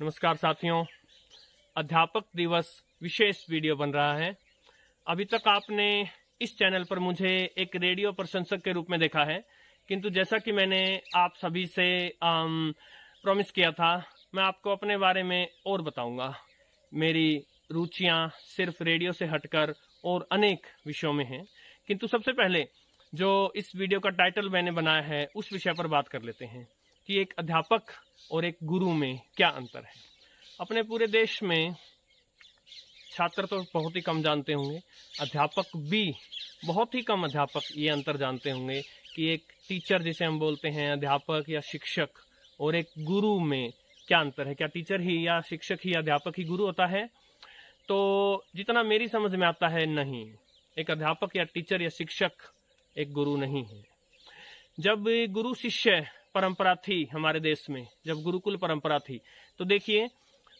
नमस्कार साथियों, अध्यापक दिवस विशेष वीडियो बन रहा है। अभी तक आपने इस चैनल पर मुझे एक रेडियो प्रशंसक के रूप में देखा है, किंतु जैसा कि मैंने आप सभी से प्रॉमिस किया था, मैं आपको अपने बारे में और बताऊंगा। मेरी रुचियां सिर्फ रेडियो से हटकर और अनेक विषयों में हैं, किंतु सबसे पहले जो इस वीडियो का टाइटल मैंने बनाया है उस विषय पर बात कर लेते हैं कि एक अध्यापक और एक गुरु में क्या अंतर है। अपने पूरे देश में छात्र तो बहुत ही कम जानते होंगे, अध्यापक भी बहुत ही कम अध्यापक ये अंतर जानते होंगे कि एक टीचर जिसे हम बोलते हैं अध्यापक या शिक्षक, और एक गुरु में क्या अंतर है। क्या टीचर ही या शिक्षक ही अध्यापक ही गुरु होता है? तो जितना मेरी समझ में आता है, नहीं, एक अध्यापक या टीचर या शिक्षक एक गुरु नहीं है। जब गुरु शिष्य परंपरा थी हमारे देश में, जब गुरुकुल परंपरा थी, तो देखिए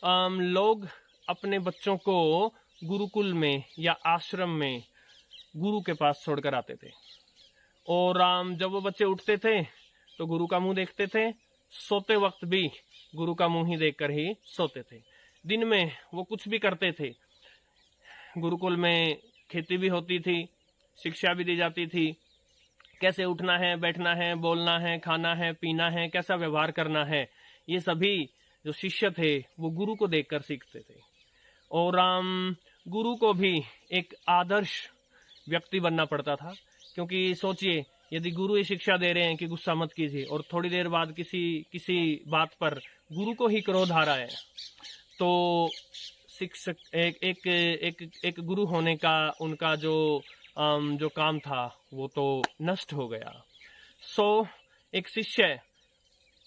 लोग अपने बच्चों को गुरुकुल में या आश्रम में गुरु के पास छोड़कर आते थे, और जब वो बच्चे उठते थे तो गुरु का मुंह देखते थे, सोते वक्त भी गुरु का मुंह ही देखकर ही सोते थे। दिन में वो कुछ भी करते थे, गुरुकुल में खेती भी होती थी, शिक्षा भी दी जाती थी, कैसे उठना है, बैठना है, बोलना है, खाना है, पीना है, कैसा व्यवहार करना है, ये सभी जो शिष्य थे वो गुरु को देखकर सीखते थे। और गुरु को भी एक आदर्श व्यक्ति बनना पड़ता था, क्योंकि सोचिए, यदि गुरु ये शिक्षा दे रहे हैं कि गुस्सा मत कीजिए, और थोड़ी देर बाद किसी बात पर गुरु को ही क्रोध आ रहा है, तो शिक्षक एक गुरु होने का उनका जो काम था वो तो नष्ट हो गया। एक शिष्य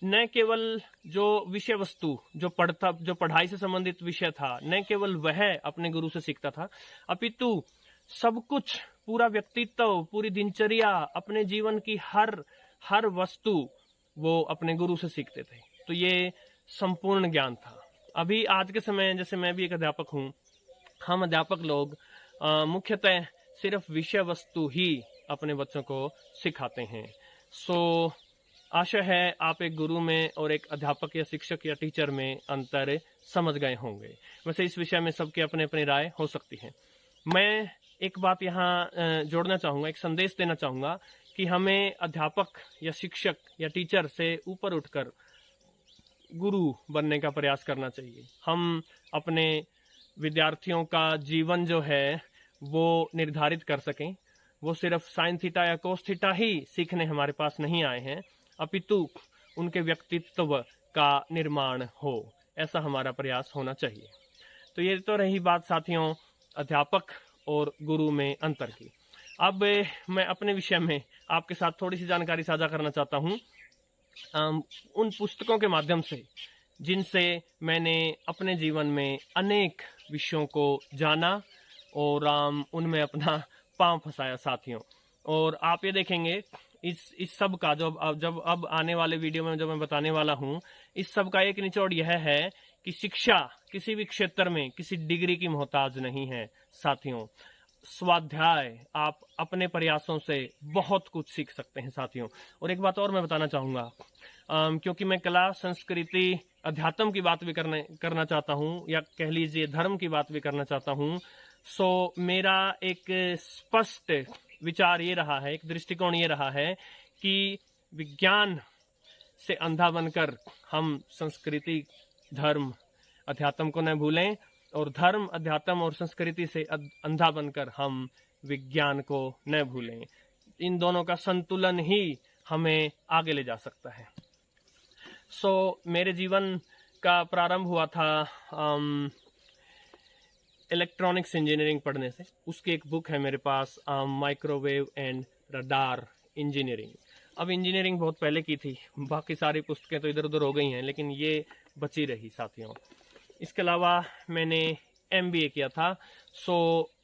न केवल जो विषय वस्तु जो पढ़ाई से संबंधित विषय था, न केवल वह अपने गुरु से सीखता था, अपितु सब कुछ, पूरा व्यक्तित्व, पूरी दिनचर्या, अपने जीवन की हर वस्तु वो अपने गुरु से सीखते थे। तो ये संपूर्ण ज्ञान था। अभी आज के समय, जैसे मैं भी एक अध्यापक हूँ, हम अध्यापक लोग मुख्यतः सिर्फ विषय वस्तु ही अपने बच्चों को सिखाते हैं। आशा है आप एक गुरु में और एक अध्यापक या शिक्षक या टीचर में अंतर समझ गए होंगे। वैसे इस विषय में सबकी अपनी अपनी राय हो सकती है। मैं एक बात यहाँ जोड़ना चाहूँगा, एक संदेश देना चाहूँगा कि हमें अध्यापक या शिक्षक या टीचर से ऊपर उठकर गुरु बनने का प्रयास करना चाहिए। हम अपने विद्यार्थियों का जीवन जो है वो निर्धारित कर सकें। वो सिर्फ साइन थीटा या कोस थीटा ही सीखने हमारे पास नहीं आए हैं, अपितु उनके व्यक्तित्व का निर्माण हो, ऐसा हमारा प्रयास होना चाहिए। तो ये तो रही बात साथियों अध्यापक और गुरु में अंतर की। अब मैं अपने विषय में आपके साथ थोड़ी सी जानकारी साझा करना चाहता हूँ उन पुस्तकों के माध्यम से जिनसे मैंने अपने जीवन में अनेक विषयों को जाना और उनमें अपना पांव फंसाया साथियों। और आप ये देखेंगे इस सब का जब अब आने वाले वीडियो में जो मैं बताने वाला हूँ, इस सब का एक निचोड़ यह है कि शिक्षा किसी भी क्षेत्र में किसी डिग्री की मोहताज नहीं है साथियों। स्वाध्याय, आप अपने प्रयासों से बहुत कुछ सीख सकते हैं साथियों। और एक बात और मैं बताना चाहूँगा, क्योंकि मैं कला, संस्कृति, अध्यात्म की बात भी करना चाहता हूँ, या कह लीजिए धर्म की बात भी करना चाहता हूँ। मेरा एक स्पष्ट विचार ये रहा है, एक दृष्टिकोण ये रहा है कि विज्ञान से अंधा बनकर हम संस्कृति, धर्म, अध्यात्म को न भूलें, और धर्म, अध्यात्म और संस्कृति से अंधा बनकर हम विज्ञान को न भूलें। इन दोनों का संतुलन ही हमें आगे ले जा सकता है। मेरे जीवन का प्रारंभ हुआ था इलेक्ट्रॉनिक्स इंजीनियरिंग पढ़ने से। उसकी एक बुक है मेरे पास, माइक्रोवेव एंड रडार इंजीनियरिंग। अब इंजीनियरिंग बहुत पहले की थी, बाकी सारी पुस्तकें तो इधर उधर हो गई हैं, लेकिन ये बची रही साथियों। इसके अलावा मैंने MBA किया था।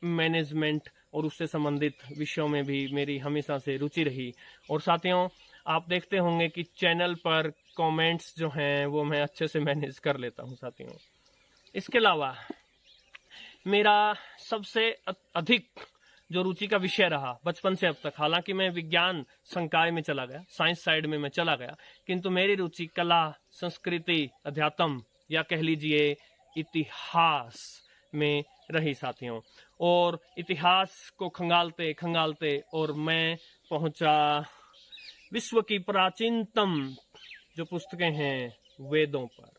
मैनेजमेंट और उससे संबंधित विषयों में भी मेरी हमेशा से रुचि रही। और साथियों, आप देखते होंगे कि चैनल पर कमेंट्स जो हैं वो मैं अच्छे से मैनेज कर लेता हूं साथियों। इसके अलावा मेरा सबसे अधिक जो रुचि का विषय रहा बचपन से अब तक, हालांकि मैं विज्ञान संकाय में चला गया, साइंस साइड में मैं चला गया, किंतु मेरी रुचि कला, संस्कृति, अध्यात्म या कह लीजिए इतिहास में रही साथियों। और इतिहास को खंगालते खंगालते और मैं पहुंचा विश्व की प्राचीनतम जो पुस्तकें हैं वेदों पर,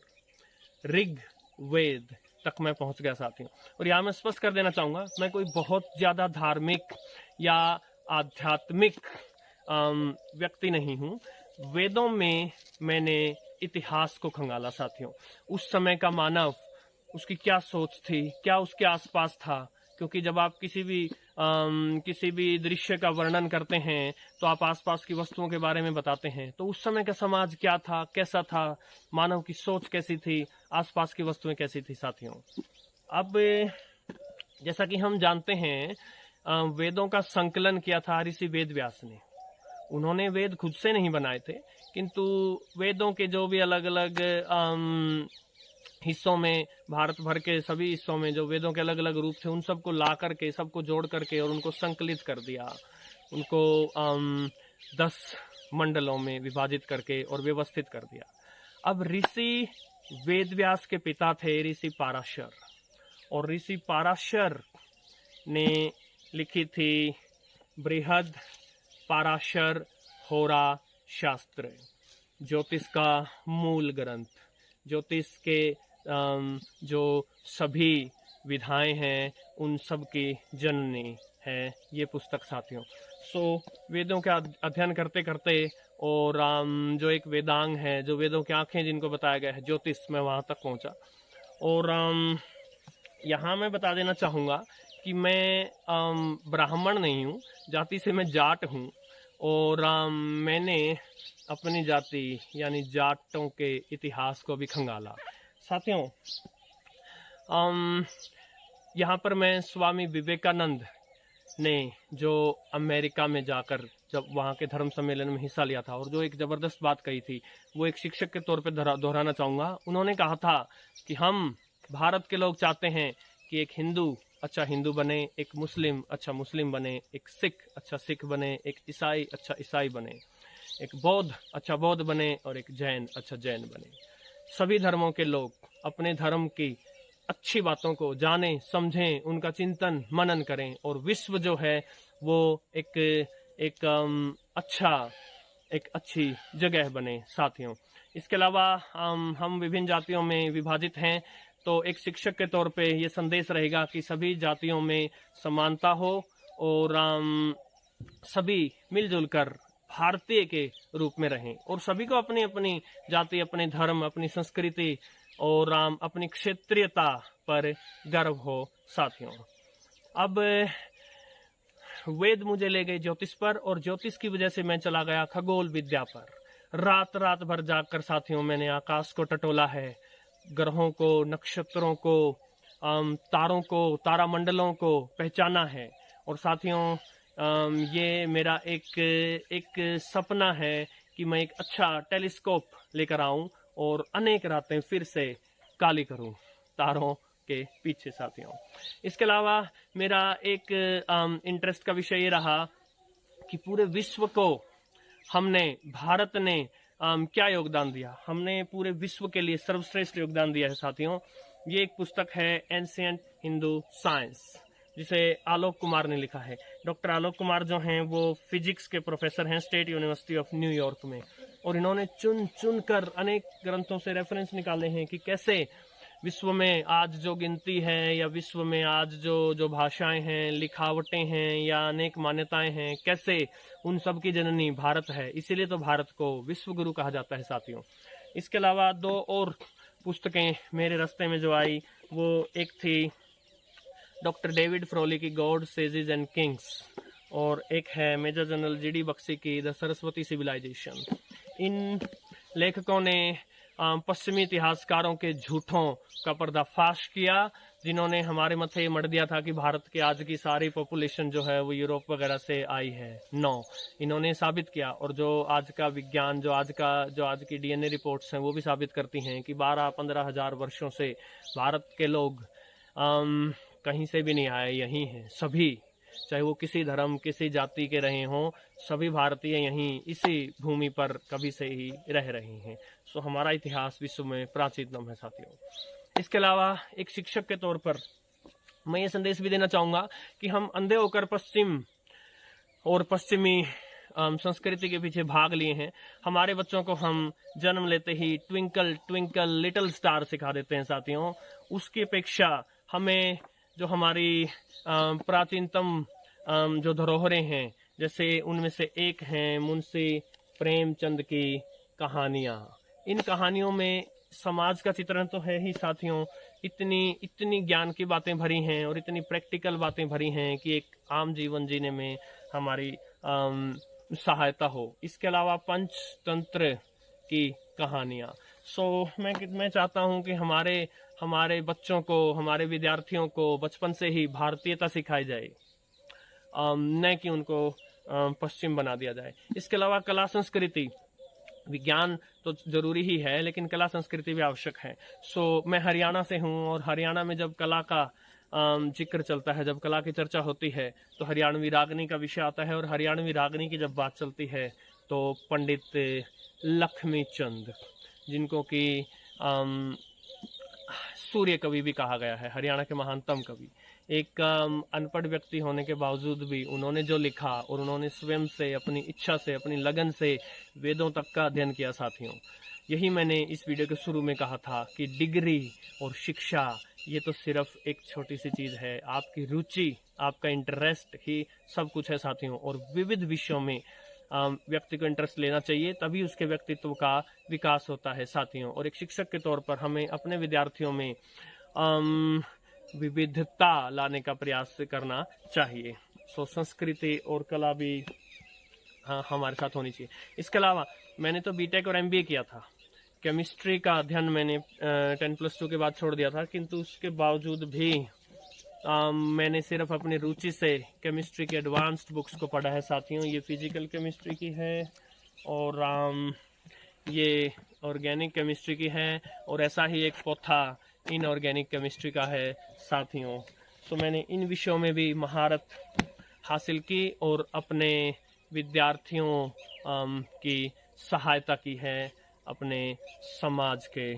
ऋग वेद तक मैं पहुंच गया साथियों। और यहाँ मैं स्पष्ट कर देना चाहूँगा, मैं कोई बहुत ज़्यादा धार्मिक या आध्यात्मिक व्यक्ति नहीं हूँ। वेदों में मैंने इतिहास को खंगाला साथियों। उस समय का मानव, उसकी क्या सोच थी, क्या उसके आसपास था, क्योंकि जब आप किसी भी दृश्य का वर्णन करते हैं तो आप आसपास की वस्तुओं के बारे में बताते हैं। तो उस समय का समाज क्या था, कैसा था, मानव की सोच कैसी थी, आसपास की वस्तुएं कैसी थी साथियों। अब जैसा कि हम जानते हैं, वेदों का संकलन किया था ऋषि वेद व्यास ने। उन्होंने वेद खुद से नहीं बनाए थे, किंतु वेदों के जो भी अलग अलग हिस्सों में, भारत भर के सभी हिस्सों में जो वेदों के अलग अलग रूप थे, उन सबको ला करके, सबको जोड़ करके और उनको संकलित कर दिया। उनको 10 मंडलों में विभाजित करके और व्यवस्थित कर दिया। अब ऋषि वेदव्यास के पिता थे ऋषि पाराशर, और ऋषि पाराशर ने लिखी थी बृहद पाराशर होरा शास्त्र, ज्योतिष का मूल ग्रंथ, ज्योतिष के जो सभी विधाएं हैं उन सब की जननी है ये पुस्तक साथियों। वेदों का अध्ययन करते करते और जो एक वेदांग है, जो वेदों की आंखें जिनको बताया गया है, ज्योतिष, मैं वहाँ तक पहुँचा। और यहाँ मैं बता देना चाहूँगा कि मैं ब्राह्मण नहीं हूँ, जाति से मैं जाट हूँ। और मैंने अपनी जाति यानी जाटों के इतिहास को भी खंगाला साथियों। यहाँ पर मैं स्वामी विवेकानंद ने जो अमेरिका में जाकर जब वहाँ के धर्म सम्मेलन में हिस्सा लिया था और जो एक ज़बरदस्त बात कही थी, वो एक शिक्षक के तौर पे दोहराना चाहूँगा। उन्होंने कहा था कि हम भारत के लोग चाहते हैं कि एक हिंदू अच्छा हिंदू बने, एक मुस्लिम अच्छा मुस्लिम बने, एक सिख अच्छा सिख बने, एक ईसाई अच्छा ईसाई बने, एक बौद्ध अच्छा बौद्ध बने और एक जैन अच्छा जैन बने। सभी धर्मों के लोग अपने धर्म की अच्छी बातों को जानें, समझें, उनका चिंतन मनन करें और विश्व जो है वो एक अच्छी जगह बने साथियों। इसके अलावा हम विभिन्न जातियों में विभाजित हैं, तो एक शिक्षक के तौर पे ये संदेश रहेगा कि सभी जातियों में समानता हो और सभी मिलजुल कर भारतीय के रूप में रहें और सभी को अपनी अपनी जाति, अपने धर्म, अपनी संस्कृति और अपनी क्षेत्रीयता पर गर्व हो साथियों। अब वेद मुझे ले गए ज्योतिष पर और ज्योतिष की वजह से मैं चला गया खगोल विद्या पर। रात रात भर जागकर साथियों मैंने आकाश को टटोला है, ग्रहों को, नक्षत्रों को, तारों को, तारामंडलों को पहचाना है। और साथियों ये मेरा एक सपना है कि मैं एक अच्छा टेलीस्कोप लेकर आऊं और अनेक रातें फिर से काली करूं तारों के पीछे साथियों। इसके अलावा मेरा एक इंटरेस्ट का विषय ये रहा कि पूरे विश्व को हमने, भारत ने क्या योगदान दिया। हमने पूरे विश्व के लिए सर्वश्रेष्ठ योगदान दिया है साथियों। ये एक पुस्तक है एंशिएंट हिंदू साइंस, जिसे आलोक कुमार ने लिखा है। डॉक्टर आलोक कुमार जो हैं वो फिजिक्स के प्रोफेसर हैं स्टेट यूनिवर्सिटी ऑफ न्यूयॉर्क में, और इन्होंने चुन कर अनेक ग्रंथों से रेफरेंस निकाले हैं कि कैसे विश्व में आज जो गिनती है या विश्व में आज जो भाषाएं हैं, लिखावटें हैं या अनेक मान्यताएं हैं, कैसे उन सब की जननी भारत है। इसीलिए तो भारत को विश्व गुरु कहा जाता है साथियों। इसके अलावा 2 और पुस्तकें मेरे रास्ते में जो आई, वो एक थी डॉक्टर डेविड फ्रोली की गॉड, सेजेस एंड किंग्स, और एक है मेजर जनरल जीडी बख्शी की द सरस्वती सिविलाइजेशन। इन लेखकों ने पश्चिमी इतिहासकारों के झूठों का पर्दाफाश किया, जिन्होंने हमारे मथे मढ़ दिया था कि भारत की आज की सारी पॉपुलेशन जो है वो यूरोप वगैरह से आई है। नो, इन्होंने साबित किया, और जो आज का विज्ञान, जो आज की डीएनए रिपोर्ट्स हैं वो भी साबित करती हैं कि 12-15 हजार वर्षों से भारत के लोग कहीं से भी नहीं आए, यहीं हैं। सभी चाहे वो किसी धर्म किसी जाति के रहे हों, सभी भारतीय यहीं इसी भूमि पर कभी से ही रह रहे हैं। सो हमारा इतिहास विश्व में प्राचीनतम है साथियों। इसके अलावा एक शिक्षक के तौर पर मैं ये संदेश भी देना चाहूँगा कि हम अंधे होकर पश्चिम और पश्चिमी संस्कृति के पीछे भाग लिए हैं। हमारे बच्चों को हम जन्म लेते ही ट्विंकल ट्विंकल लिटिल स्टार सिखा देते हैं साथियों। उसकी अपेक्षा हमें जो हमारी प्राचीनतम जो धरोहरें हैं, जैसे उनमें से एक हैं मुंशी प्रेमचंद की कहानियाँ। इन कहानियों में समाज का चित्रण तो है ही साथियों, इतनी ज्ञान की बातें भरी हैं और इतनी प्रैक्टिकल बातें भरी हैं कि एक आम जीवन जीने में हमारी सहायता हो। इसके अलावा पंचतंत्र की कहानियाँ। मैं चाहता हूँ कि हमारे बच्चों को, हमारे विद्यार्थियों को बचपन से ही भारतीयता सिखाई जाए, न कि उनको पश्चिम बना दिया जाए। इसके अलावा कला संस्कृति, विज्ञान तो जरूरी ही है लेकिन कला संस्कृति भी आवश्यक है। मैं हरियाणा से हूँ और हरियाणा में जब कला का जिक्र चलता है, जब कला की चर्चा होती है तो हरियाणवी रागनी का विषय आता है। और हरियाणवी रागनी की जब बात चलती है तो पंडित लक्ष्मी चंद, जिनको कि सूर्य कवि भी कहा गया है, हरियाणा के महानतम कवि, एक अनपढ़ व्यक्ति होने के बावजूद भी उन्होंने जो लिखा और उन्होंने स्वयं से, अपनी इच्छा से, अपनी लगन से वेदों तक का अध्ययन किया साथियों। यही मैंने इस वीडियो के शुरू में कहा था कि डिग्री और शिक्षा ये तो सिर्फ एक छोटी सी चीज़ है। आपकी रुचि, आपका इंटरेस्ट ही सब कुछ है साथियों। और विविध विषयों में व्यक्ति को इंटरेस्ट लेना चाहिए, तभी उसके व्यक्तित्व का विकास होता है साथियों। और एक शिक्षक के तौर पर हमें अपने विद्यार्थियों में विविधता लाने का प्रयास करना चाहिए। संस्कृति और कला भी हमारे साथ होनी चाहिए। इसके अलावा मैंने तो बीटेक और एमबीए किया था। केमिस्ट्री का अध्ययन मैंने 10+2 के बाद छोड़ दिया था, किंतु उसके बावजूद भी मैंने सिर्फ अपनी रुचि से केमिस्ट्री के एडवांस्ड बुक्स को पढ़ा है साथियों। ये फिजिकल केमिस्ट्री की है और ये ऑर्गेनिक केमिस्ट्री की है, और ऐसा ही एक पोथा इनऑर्गेनिक केमिस्ट्री का है साथियों। मैंने इन विषयों में भी महारत हासिल की और अपने विद्यार्थियों की सहायता की है, अपने समाज के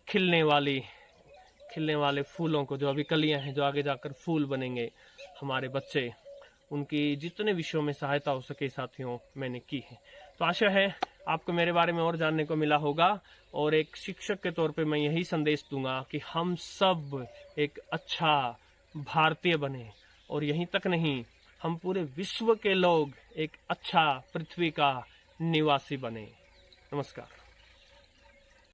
खिलने वाले फूलों को, जो अभी कलियां हैं, जो आगे जाकर फूल बनेंगे हमारे बच्चे, उनकी जितने विषयों में सहायता हो सके साथियों मैंने की है। तो आशा है आपको मेरे बारे में और जानने को मिला होगा। और एक शिक्षक के तौर पे मैं यही संदेश दूंगा कि हम सब एक अच्छा भारतीय बने, और यहीं तक नहीं, हम पूरे विश्व के लोग एक अच्छा पृथ्वी का निवासी बने। नमस्कार।